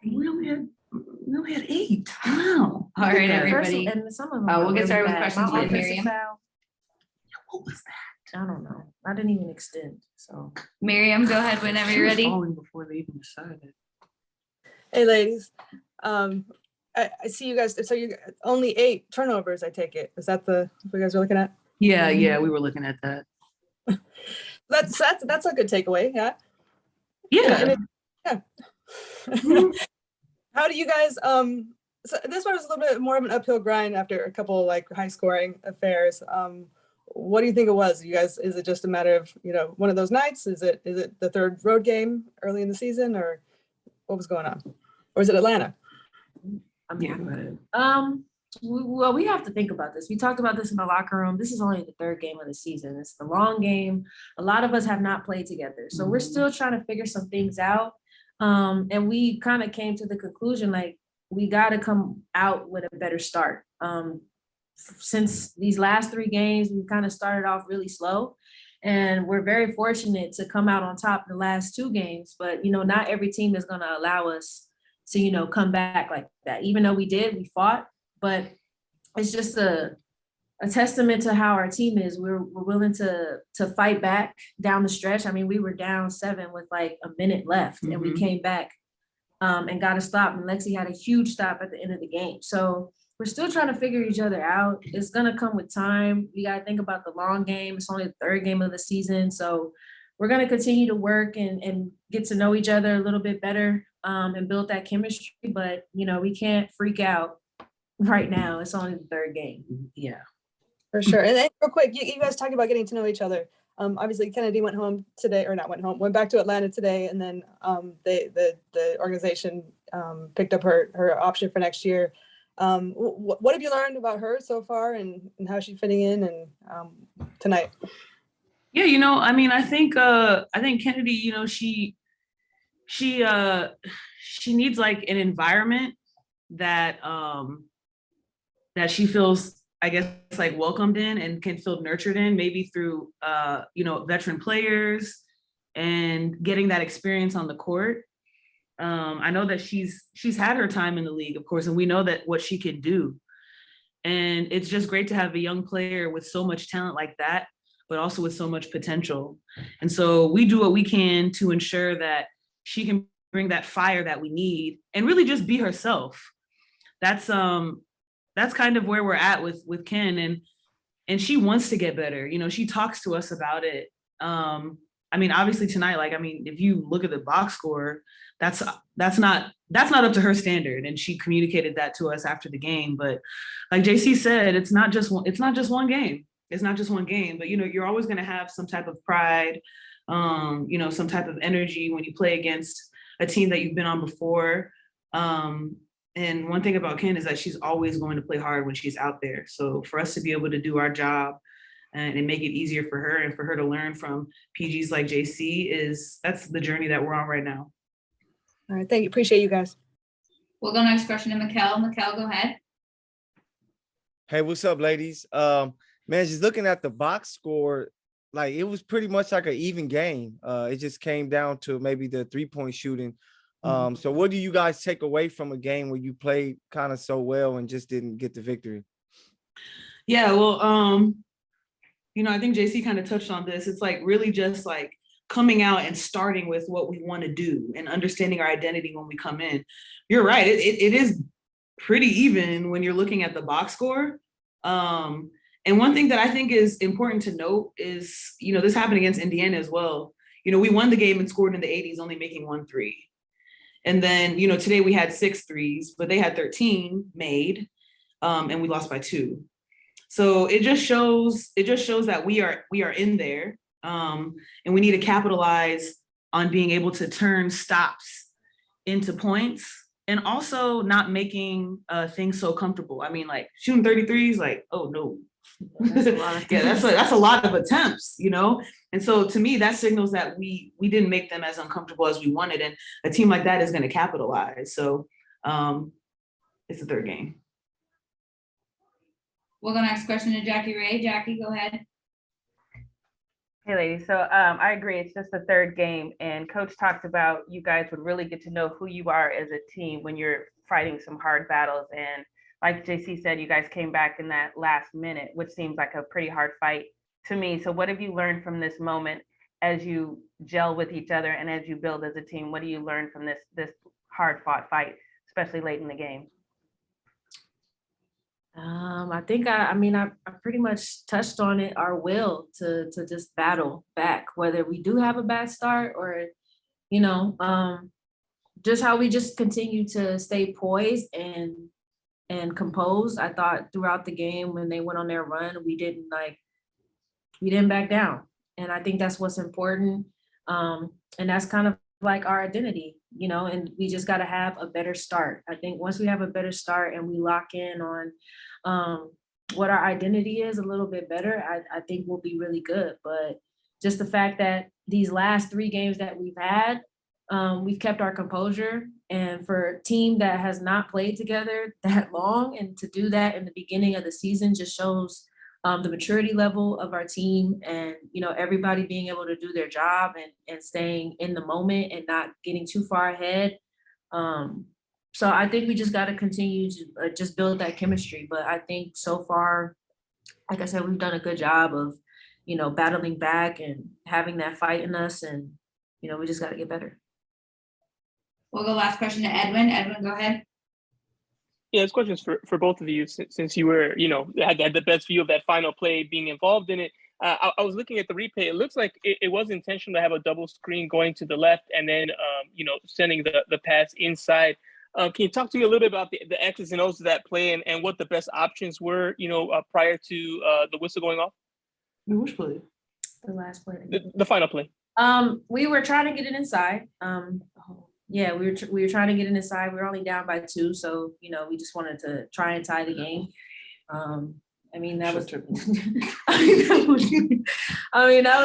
We only had 8. Wow. All right, everybody. And some of them We'll get started with bad. questions My with offensive Miriam. foul, What was that? I don't know. I didn't even extend. So Miriam, go ahead whenever She you're was ready. falling before they even decided. Hey, ladies. I see you guys. So you only 8 turnovers. I take it. Is that what you guys are looking at? Yeah, we were looking at that. That's a good takeaway. Yeah. Yeah. Yeah. How do you guys? So this one was a little bit more of an uphill grind after a couple like high scoring affairs. What do you think it was? You guys, is it just a matter of, one of those nights? Is it the third road game early in the season, or what was going on? Or is it Atlanta? Yeah, go ahead. Well, we have to think about this. We talked about this in the locker room. This is only the third game of the season. It's the long game. A lot of us have not played together. So we're still trying to figure some things out. And we kind of came to the conclusion, like, we got to come out with a better start. Since these last 3 games, we kind of started off really slow. And we're very fortunate to come out on top the last 2 games. But, not every team is going to allow us to, come back like that. Even though we did, we fought. But it's just a testament to how our team is. We're willing to fight back down the stretch. I mean, we were down 7 with like a minute left, and we came back and got a stop. And Lexi had a huge stop at the end of the game. So we're still trying to figure each other out. It's gonna come with time. We gotta think about the long game. It's only the 3rd game of the season, so we're gonna continue to work and get to know each other a little bit better and build that chemistry. But we can't freak out right now. It's only the 3rd game. Yeah. For sure. And then real quick, you guys talked about getting to know each other. Obviously Kennedy went home today, or not went home, went back to Atlanta today, and then the organization picked up her option for next year. What have you learned about her so far, and how she's fitting in and tonight? Yeah, I think Kennedy, she needs like an environment that that she feels, I guess, like welcomed in and can feel nurtured in, maybe through veteran players and getting that experience on the court. I know that she's had her time in the league, of course, and we know that what she can do. And it's just great to have a young player with so much talent like that, but also with so much potential. And so we do what we can to ensure that she can bring that fire that we need and really just be herself. That's kind of where we're at with Ken, and she wants to get better. She talks to us about it. Obviously tonight, if you look at the box score, that's not up to her standard, and she communicated that to us after the game. But like JC said, it's not just one game. It's not just one game, but you're always going to have some type of pride, some type of energy when you play against a team that you've been on before. And one thing about Ken is that she's always going to play hard when she's out there. So for us to be able to do our job and make it easier for her and for her to learn from PGs like JC, that's the journey that we're on right now. All right, thank you. Appreciate you guys. We'll go next question to Mikkel. Mikkel, go ahead. Hey, what's up, ladies? Man, just looking at the box score, like it was pretty much like an even game. It just came down to maybe the 3-point shooting. So what do you guys take away from a game where you played kind of so well and just didn't get the victory? Yeah, well, I think JC kind of touched on this. It's like really just like coming out and starting with what we want to do and understanding our identity when we come in. You're right. It is pretty even when you're looking at the box score. And one thing that I think is important to note is, this happened against Indiana as well. We won the game and scored in the 80s, only making 1 3. And then, today we had 6 threes, but they had 13 made, and we lost by 2. So it just shows that we are in there, and we need to capitalize on being able to turn stops into points, and also not making things so comfortable. I mean, like shooting 33s, like, oh no. That's a lot of attempts, And so to me, that signals that we didn't make them as uncomfortable as we wanted. And a team like that is going to capitalize. So it's the 3rd game. We'll go next question to Jackie Ray. Jackie, go ahead. Hey ladies, so I agree. It's just the third game, and Coach talked about you guys would really get to know who you are as a team when you're fighting some hard battles. And like JC said, you guys came back in that last minute, which seems like a pretty hard fight to me. So what have you learned from this moment as you gel with each other and as you build as a team? What do you learn from this hard fought fight, especially late in the game? I think I pretty much touched on it, our will to just battle back, whether we do have a bad start or, you know, just how we just continue to stay poised and composed. I thought throughout the game when they went on their run, we didn't back down. And I think that's what's important. And that's kind of like our identity, you know, and we just got to have a better start. I think once we have a better start and we lock in on what our identity is a little bit better, I think we'll be really good. But just the fact that these last 3 games that we've had, we've kept our composure. And for a team that has not played together that long, and to do that in the beginning of the season just shows the maturity level of our team, and, you know, everybody being able to do their job and staying in the moment and not getting too far ahead. So I think we just got to continue to just build that chemistry. But I think so far, like I said, we've done a good job of, you know, battling back and having that fight in us. And, you know, we just got to get better. We'll go last question to Edwin. Edwin, go ahead. Yeah, this question is for both of you, since you were, you know, had the best view of that final play, being involved in it. I was looking at the replay. It looks like it was intentional to have a double screen going to the left and then, you know, sending the pass inside. Can you talk to me a little bit about the X's and O's of that play and what the best options were, you know, prior to the whistle going off? Which play? The last play. The final play. We were trying to get it inside. Yeah, we were trying to get it inside. We were only down by 2, so, you know, we just wanted to try and tie the game. I mean, that was that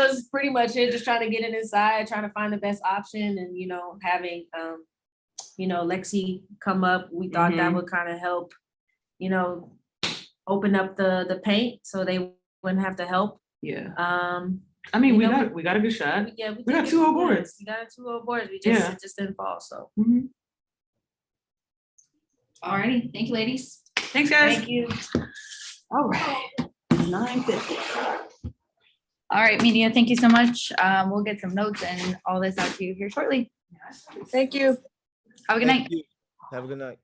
was pretty much it. Just trying to get it inside, trying to find the best option, and, you know, having you know, Lexi come up. We thought that would kind of help, you know, open up the paint so they wouldn't have to help. Yeah. I mean, we got a good shot. Yeah, We got 2 boards. We got 2 boards. It just didn't fall. So. All righty. Thank you, ladies. Thanks, guys. Thank you. All right. 9:50. All right, media, thank you so much. We'll get some notes and all this out to you here shortly. Thank you. Have a good night. Thank you. Have a good night.